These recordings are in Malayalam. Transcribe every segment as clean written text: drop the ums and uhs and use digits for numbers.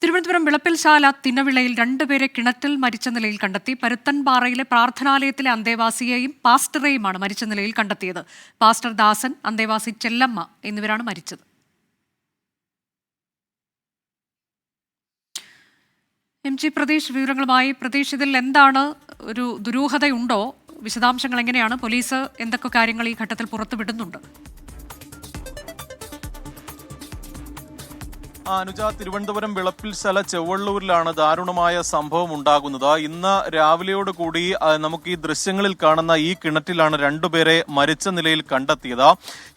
തിരുവനന്തപുരം വിളപ്പിൽശാല തിന്നവിളയിൽ രണ്ടുപേരെ കിണറ്റിൽ മരിച്ച നിലയിൽ കണ്ടെത്തി. പരുത്തൻപാറയിലെ പ്രാർത്ഥനാലയത്തിലെ അന്തേവാസിയെയും പാസ്റ്ററെയുമാണ് മരിച്ച നിലയിൽ കണ്ടെത്തിയത്. പാസ്റ്റർ ദാസൻ, അന്തേവാസി ചെല്ലമ്മ എന്നിവരാണ് മരിച്ചത്. MG പ്രതീഷ് വിവരങ്ങളുമായി. പ്രതീഷ്, ഇതിൽ എന്താണ്, ഒരു ദുരൂഹതയുണ്ടോ? വിശദാംശങ്ങൾ എങ്ങനെയാണ്? പോലീസ് എന്തൊക്കെ കാര്യങ്ങൾ ഈ ഘട്ടത്തിൽ പുറത്തുവിടുന്നുണ്ട്? അനുജ, തിരുവനന്തപുരം വിളപ്പിൽശാല ചെവ്വള്ളൂരിലാണ് ദാരുണമായ സംഭവം ഉണ്ടാകുന്നത്. ഇന്ന് രാവിലെയോടുകൂടി നമുക്ക് ഈ ദൃശ്യങ്ങളിൽ കാണുന്ന ഈ കിണറ്റിലാണ് രണ്ടുപേരെ മരിച്ച നിലയിൽ കണ്ടെത്തിയത്.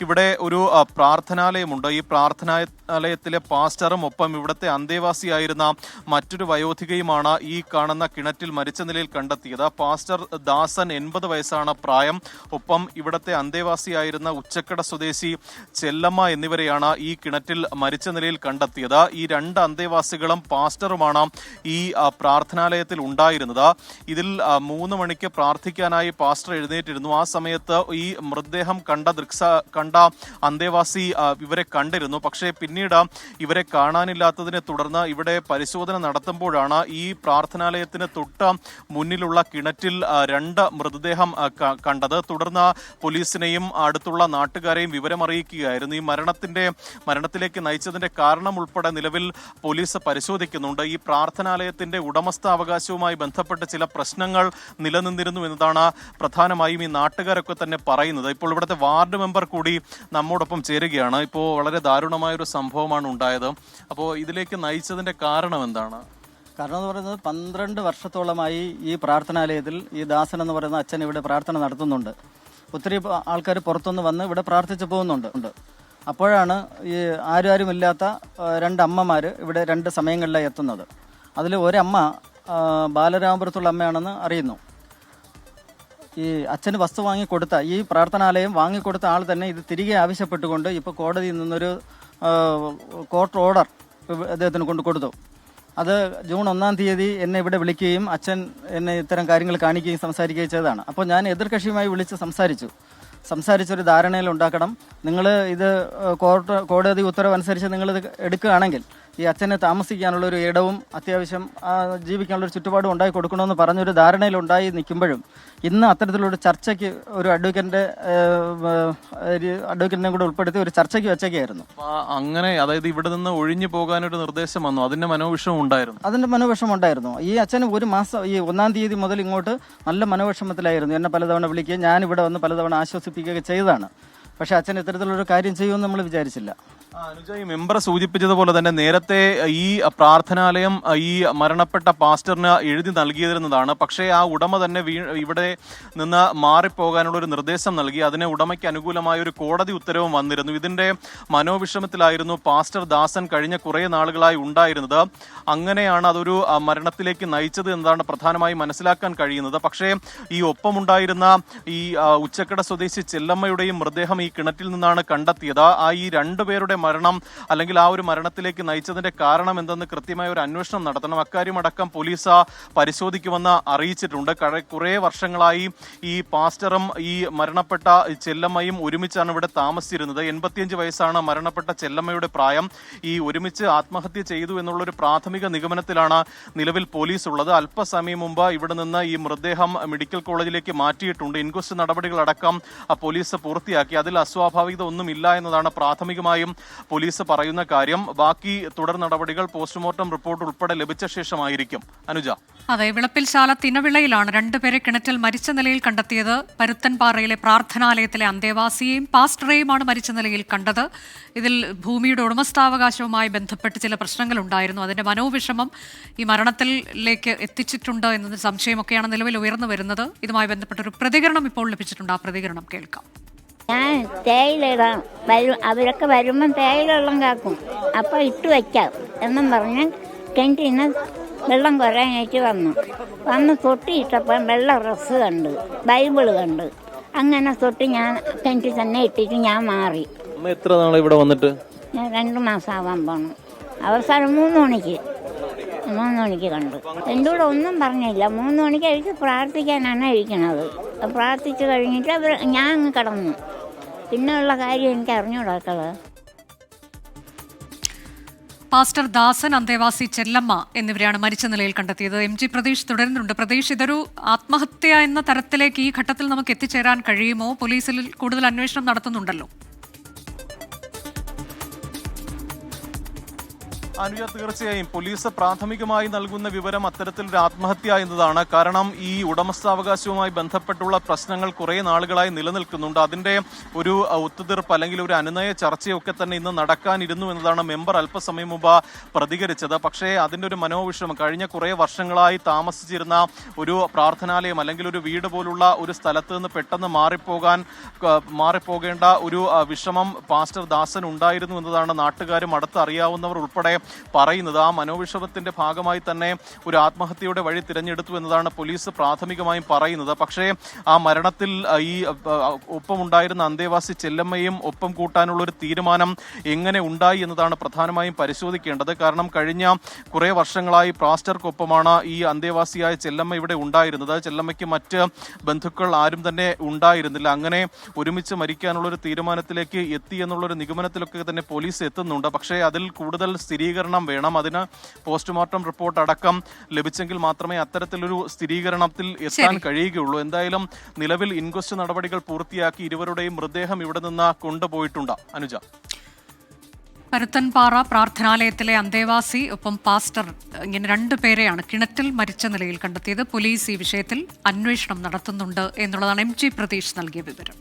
ഇവിടെ ഒരു പ്രാർത്ഥനാലയമുണ്ട്. ഈ പ്രാർത്ഥനാലയത്തിലെ പാസ്റ്ററും ഒപ്പം ഇവിടുത്തെ അന്തേവാസിയായിരുന്ന മറ്റൊരു വയോധികയുമാണ് ഈ കാണുന്ന കിണറ്റിൽ മരിച്ച നിലയിൽ കണ്ടെത്തിയത്. പാസ്റ്റർ ദാസൻ 80 വയസ്സാണ് പ്രായം. ഒപ്പം ഇവിടുത്തെ അന്തേവാസിയായിരുന്ന ഉച്ചക്കട സ്വദേശി ചെല്ലമ്മ എന്നിവരെയാണ് ഈ കിണറ്റിൽ മരിച്ച നിലയിൽ കണ്ടെത്തിയത്. ഈ രണ്ട് അന്തേവാസികളും പാസ്റ്ററുമാണ് ഈ പ്രാർത്ഥനാലയത്തിൽ ഉണ്ടായിരുന്നത്. ഇതിൽ 3 മണിക്ക് പ്രാർത്ഥിക്കാനായി പാസ്റ്റർ എഴുന്നേറ്റിരുന്നു. ആ സമയത്ത് ഈ മൃതദേഹം കണ്ട അന്തേവാസി ഇവരെ കണ്ടിരുന്നു. പക്ഷേ പിന്നീട് ഇവരെ കാണാനില്ലാത്തതിനെ തുടർന്ന് ഇവിടെ പരിശോധന നടത്തുമ്പോഴാണ് ഈ പ്രാർത്ഥനാലയത്തിന് തൊട്ട് മുന്നിലുള്ള കിണറ്റിൽ 2 മൃതദേഹം കണ്ടത്. തുടർന്ന് പോലീസിനെയും അടുത്തുള്ള നാട്ടുകാരെയും വിവരമറിയിക്കുകയായിരുന്നു. ഈ മരണത്തിലേക്ക് നയിച്ചതിന്റെ കാരണം ഉൾപ്പെടെ നിലവിൽ പോലീസ് പരിശോധിക്കുന്നുണ്ട്. ഈ പ്രാർത്ഥനാലയത്തിന്റെ ഉടമസ്ഥാവകാശവുമായി ബന്ധപ്പെട്ട് ചില പ്രശ്നങ്ങൾ നിലനിന്നിരുന്നു എന്നതാണ് പ്രധാനമായും ഈ നാട്ടുകാരൊക്കെ തന്നെ പറയുന്നത്. ഇപ്പോൾ ഇവിടുത്തെ വാർഡ് മെമ്പർ കൂടി നമ്മോടൊപ്പം ചേരുകയാണ്. ഇപ്പോൾ വളരെ ദാരുണമായ ഒരു സംഭവമാണ് ഉണ്ടായത്. അപ്പോൾ ഇതിലേക്ക് നയിച്ചതിന്റെ കാരണം എന്താണ്? കാരണം എന്ന് പറയുന്നത് 12 വർഷത്തോളമായി ഈ പ്രാർത്ഥനാലയത്തിൽ ഈ ദാസൻ എന്ന് പറയുന്ന അച്ഛൻ ഇവിടെ പ്രാർത്ഥന നടത്തുന്നുണ്ട്. ഒത്തിരി ആൾക്കാർ പുറത്തുനിന്ന് വന്ന് ഇവിടെ പ്രാർത്ഥിച്ചു പോകുന്നുണ്ട്. അപ്പോഴാണ് ഈ ആരുമില്ലാത്ത 2 അമ്മമാർ ഇവിടെ 2 സമയങ്ങളിലായി എത്തുന്നത്. അതിൽ ഒരമ്മ ബാലരാമപുരത്തുള്ള അമ്മയാണെന്ന് അറിയുന്നു. ഈ അച്ഛന് വസ്തു വാങ്ങിക്കൊടുത്ത, ഈ പ്രാർത്ഥനാലയം വാങ്ങിക്കൊടുത്ത ആൾ തന്നെ ഇത് തിരികെ ആവശ്യപ്പെട്ടുകൊണ്ട് ഇപ്പോൾ കോടതിയിൽ നിന്നൊരു കോർട്ട് ഓർഡർ അദ്ദേഹത്തിന് കൊടുത്തു. അത് ജൂൺ 1-ാം തീയതി എന്നെ ഇവിടെ വിളിക്കുകയും അച്ഛൻ എന്നെ ഇത്തരം കാര്യങ്ങൾ കാണിക്കുകയും സംസാരിക്കുകയും ചെയ്തതാണ്. അപ്പോൾ ഞാൻ എതിർകക്ഷിയുമായി വിളിച്ച് സംസാരിച്ചൊരു ധാരണയിൽ ഉണ്ടാക്കണം. നിങ്ങൾ ഇത് കോടതി ഉത്തരവ് അനുസരിച്ച് നിങ്ങളിത് എടുക്കുകയാണെങ്കിൽ ഈ അച്ഛന് താമസിക്കാനുള്ളൊരു ഇടവും അത്യാവശ്യം ജീവിക്കാനുള്ളൊരു ചുറ്റുപാടും ഉണ്ടാക്കി കൊടുക്കണമെന്ന് പറഞ്ഞൊരു ധാരണയിലുണ്ടായി നിൽക്കുമ്പോഴും ഇന്ന് അത്തരത്തിലൊരു ചർച്ചയ്ക്ക് ഒരു അഡ്വക്കേറ്റിനെ കൂടെ ഉൾപ്പെടുത്തി ഒരു ചർച്ചയ്ക്ക് വെച്ചൊക്കെയായിരുന്നു. അങ്ങനെ, അതായത് ഇവിടെ നിന്ന് ഒഴിഞ്ഞു പോകാനൊരു നിർദ്ദേശം വന്നു. അതിന്റെ മനോവിഷമം ഉണ്ടായിരുന്നു. ഈ അച്ഛന് ഒരു മാസം, ഈ 1-ാം തീയതി മുതൽ ഇങ്ങോട്ട് നല്ല മനോവിഷമത്തിലായിരുന്നു. എന്നെ പലതവണ വിളിക്കുകയും ഞാൻ ഇവിടെ വന്ന് പലതവണ ആശ്വസിപ്പിക്കുകയൊക്കെ ചെയ്തതാണ്. പക്ഷെ അച്ഛൻ ഇത്തരത്തിലൊരു കാര്യം ചെയ്യുമെന്ന് നമ്മൾ വിചാരിച്ചില്ല. അനുജ, ഈ മെമ്പർ സൂചിപ്പിച്ചതുപോലെ തന്നെ നേരത്തെ ഈ പ്രാർത്ഥനാലയം ഈ മരണപ്പെട്ട പാസ്റ്ററിന് എഴുതി നൽകിയിരുന്നതാണ്. പക്ഷേ ആ ഉടമ തന്നെ ഇവിടെ നിന്ന് മാറിപ്പോകാനുള്ള ഒരു നിർദ്ദേശം നൽകി. അതിനെ ഉടമയ്ക്ക് അനുകൂലമായ ഒരു കോടതി ഉത്തരവും വന്നിരുന്നു. ഇതിന്റെ മനോവിഷമത്തിലായിരുന്നു പാസ്റ്റർ ദാസൻ കഴിഞ്ഞ കുറേ നാളുകളായി ഉണ്ടായിരുന്നത്. അങ്ങനെയാണ് അതൊരു മരണത്തിലേക്ക് നയിച്ചത് എന്നതാണ് പ്രധാനമായി മനസ്സിലാക്കാൻ കഴിയുന്നത്. പക്ഷേ ഈ ഒപ്പമുണ്ടായിരുന്ന ഈ ഉച്ചക്കട സ്വദേശി ചെല്ലമ്മയുടെയും മൃതദേഹം ഈ കിണറ്റിൽ നിന്നാണ് കണ്ടെത്തിയത്. ഈ 2 പേരുടെ മരണം അല്ലെങ്കിൽ ആ ഒരു മരണത്തിലേക്ക് നയിച്ചതിന്റെ കാരണം എന്തെന്ന് കൃത്യമായ ഒരു അന്വേഷണം നടത്തണം. അക്കാര്യമടക്കം പോലീസ് പരിശോധിക്കുമെന്ന് അറിയിച്ചിട്ടുണ്ട്. കുറേ വർഷങ്ങളായി ഈ പാസ്റ്ററും ഈ മരണപ്പെട്ട ചെല്ലമ്മയും ഒരുമിച്ചാണ് ഇവിടെ താമസിച്ചിരുന്നത്. 85 വയസ്സാണ് മരണപ്പെട്ട ചെല്ലമ്മയുടെ പ്രായം. ഈ ഒരുമിച്ച് ആത്മഹത്യ ചെയ്തു എന്നുള്ളൊരു പ്രാഥമിക നിഗമനത്തിലാണ് നിലവിൽ പോലീസ് ഉള്ളത്. അല്പസമയം മുമ്പ് ഇവിടെ നിന്ന് ഈ മൃതദേഹം മെഡിക്കൽ കോളേജിലേക്ക് മാറ്റിയിട്ടുണ്ട്. ഇൻക്വസ്റ്റ് നടപടികളടക്കം പോലീസ് പൂർത്തിയാക്കി. അതിൽ അസ്വാഭാവികത ഒന്നുമില്ല എന്നതാണ് പ്രാഥമികമായും പോലീസ് പറയുന്ന കാര്യം. ബാക്കി തുടർ നടപടികൾ പോസ്റ്റ്മോർട്ടം റിപ്പോർട്ട് ഉൾപ്പെടെ ലഭിച്ച ശേഷമായിരിക്കും. അനുജ, അതെ, വിളപ്പിൽശാല തിന്നവിളയിലാണ് രണ്ടുപേരെ കിണറ്റിൽ മരിച്ച നിലയിൽ കണ്ടെത്തിയത്. പരുത്തൻപാറയിലെ പ്രാർത്ഥനാലയത്തിലെ അന്തേവാസിയെയും പാസ്റ്ററെയുമാണ് മരിച്ച നിലയിൽ കണ്ടത്. ഇതിൽ ഭൂമിയുടെ ഉടമസ്ഥാവകാശവുമായി ബന്ധപ്പെട്ട് ചില പ്രശ്നങ്ങൾ ഉണ്ടായിരുന്നു. അതിന്റെ മനോവിഷമം ഈ മരണത്തിലേക്ക് എത്തിച്ചിട്ടുണ്ട് എന്നത് സംശയമൊക്കെയാണ് നിലവിൽ ഉയർന്നു വരുന്നത്. ഇതുമായി ബന്ധപ്പെട്ടൊരു പ്രതികരണം ഇപ്പോൾ ലഭിച്ചിട്ടുണ്ട്. ആ പ്രതികരണം കേൾക്കാം. ഞാൻ തേയിലിടാം അവരൊക്കെ വരുമ്പം തേയിലെള്ളം കാക്കും, അപ്പോൾ ഇട്ട് വയ്ക്കാം എന്നും പറഞ്ഞ് കിണറ്റിൽ നിന്ന് വെള്ളം കുറയാനായിട്ട് വന്ന് തൊട്ടിയിട്ടപ്പം വെള്ള ഡ്രസ്സ് കണ്ട്, ബൈബിള് കണ്ട്, അങ്ങനെ തൊട്ട് ഞാൻ കിണറ്റിൽ തന്നെ ഇട്ടിട്ട് ഞാൻ മാറി. എത്ര നാളെ ഇവിടെ വന്നിട്ട്? ഞാൻ 2 മാസം ആവാൻ പോകണം. അവസാനം 3 മണിക്ക് കണ്ടു. എൻ്റെ കൂടെ ഒന്നും പറഞ്ഞില്ല. 3 മണിക്ക് കഴിച്ച് പ്രാർത്ഥിക്കാനാണ് കഴിക്കണത്. പ്രാർത്ഥിച്ച് കഴിഞ്ഞിട്ട് ഞാൻ അങ്ങ് കിടന്നു. പിന്നെ ഉള്ള കാര്യം എനിക്ക് അറിഞ്ഞുകൂടാക്കള്. പാസ്റ്റർ ദാസൻ, അന്തേവാസി ചെല്ലമ്മ എന്നിവരെയാണ് മരിച്ച നിലയിൽ കണ്ടെത്തിയത്. MG പ്രതീഷ് തുടരുന്നുണ്ട്. പ്രതീഷ്, ഇതൊരു ആത്മഹത്യ എന്ന തരത്തിലേക്ക് ഈ ഘട്ടത്തിൽ നമുക്ക് എത്തിച്ചേരാൻ കഴിയുമോ? പോലീസിൽ കൂടുതൽ അന്വേഷണം നടത്തുന്നുണ്ടല്ലോ. അനുജ, തീർച്ചയായും പോലീസ് പ്രാഥമികമായി നൽകുന്ന വിവരം അത്തരത്തിലൊരു ആത്മഹത്യ എന്നതാണ്. കാരണം ഈ ഉടമസ്ഥാവകാശവുമായി ബന്ധപ്പെട്ടുള്ള പ്രശ്നങ്ങൾ കുറെ നാളുകളായി നിലനിൽക്കുന്നുണ്ട്. അതിന്റെ ഒരു ഒത്തുതീർപ്പ് അല്ലെങ്കിൽ ഒരു അനുനയ ചർച്ചയൊക്കെ തന്നെ ഇന്ന് നടക്കാനിരുന്നു എന്നതാണ് മെമ്പർ അല്പസമയം മുമ്പ് പ്രതികരിച്ചത്. പക്ഷേ അതിന്റെ ഒരു മനോവിഷമം കഴിഞ്ഞ കുറെ വർഷങ്ങളായി താമസിച്ചിരുന്ന ഒരു പ്രാർത്ഥനാലയം അല്ലെങ്കിൽ ഒരു വീട് പോലുള്ള ഒരു സ്ഥലത്ത് നിന്ന് പെട്ടെന്ന് മാറിപ്പോകേണ്ട ഒരു വിഷമം പാസ്റ്റർ ദാസൻ ഉണ്ടായിരുന്നു എന്നതാണ് നാട്ടുകാരും അടുത്തറിയാവുന്നവർ ഉൾപ്പെടെ പറയുന്നത്. ആ മനോവിഷമത്തിന്റെ ഭാഗമായി തന്നെ ഒരു ആത്മഹത്യയുടെ വഴി തിരഞ്ഞെടുത്തു എന്നതാണ് പോലീസ് പ്രാഥമികമായും പറയുന്നത്. പക്ഷേ ആ മരണത്തിൽ ഈ ഒപ്പമുണ്ടായിരുന്ന അന്തേവാസി ചെല്ലമ്മയും ഒപ്പം കൂട്ടാനുള്ള ഒരു തീരുമാനം എങ്ങനെ ഉണ്ടായി എന്നതാണ് പ്രധാനമായും പരിശോധിക്കേണ്ടത്. കാരണം കഴിഞ്ഞ കുറെ വർഷങ്ങളായി പാസ്റ്റർക്കൊപ്പമാണ് ഈ അന്തേവാസിയായ ചെല്ലമ്മ ഇവിടെ ഉണ്ടായിരുന്നത്. ചെല്ലമ്മയ്ക്ക് മറ്റ് ബന്ധുക്കൾ ആരും തന്നെ ഉണ്ടായിരുന്നില്ല. അങ്ങനെ ഒരുമിച്ച് മരിക്കാനുള്ള ഒരു തീരുമാനത്തിലേക്ക് എത്തി എന്നുള്ളൊരു നിഗമനത്തിലൊക്കെ തന്നെ പോലീസ് എത്തുന്നുണ്ട്. പക്ഷേ അതിൽ കൂടുതൽ സ്ഥിരീകരണം വേണം. അതിന് പോസ്റ്റ്മോർട്ടം റിപ്പോർട്ട് അടക്കം ലഭിച്ചെങ്കിൽ മാത്രമേ അത്തരത്തിലൊരു സ്ഥിരീകരണത്തിൽ എത്താൻ കഴിയുകയുള്ളൂ. എന്തായാലും നിലവിൽ ഇൻക്വസ്റ്റ് നടപടികൾ പൂർത്തിയാക്കി ഇരുവരുടെയും മൃതദേഹം ഇവിടെ നിന്ന് കൊണ്ടുപോയിട്ടുണ്ട്. അനുജ, പരുത്തൻപാറ പ്രാർത്ഥനാലയത്തിലെ അന്തേവാസി ഒപ്പം പാസ്റ്റർ ഇങ്ങനെ രണ്ടുപേരെയാണ് കിണറ്റിൽ മരിച്ച നിലയിൽ കണ്ടെത്തിയത്. പോലീസ് ഈ വിഷയത്തിൽ അന്വേഷണം നടത്തുന്നുണ്ട് എന്നുള്ളതാണ് MG പ്രതീഷ് നൽകിയ വിവരം.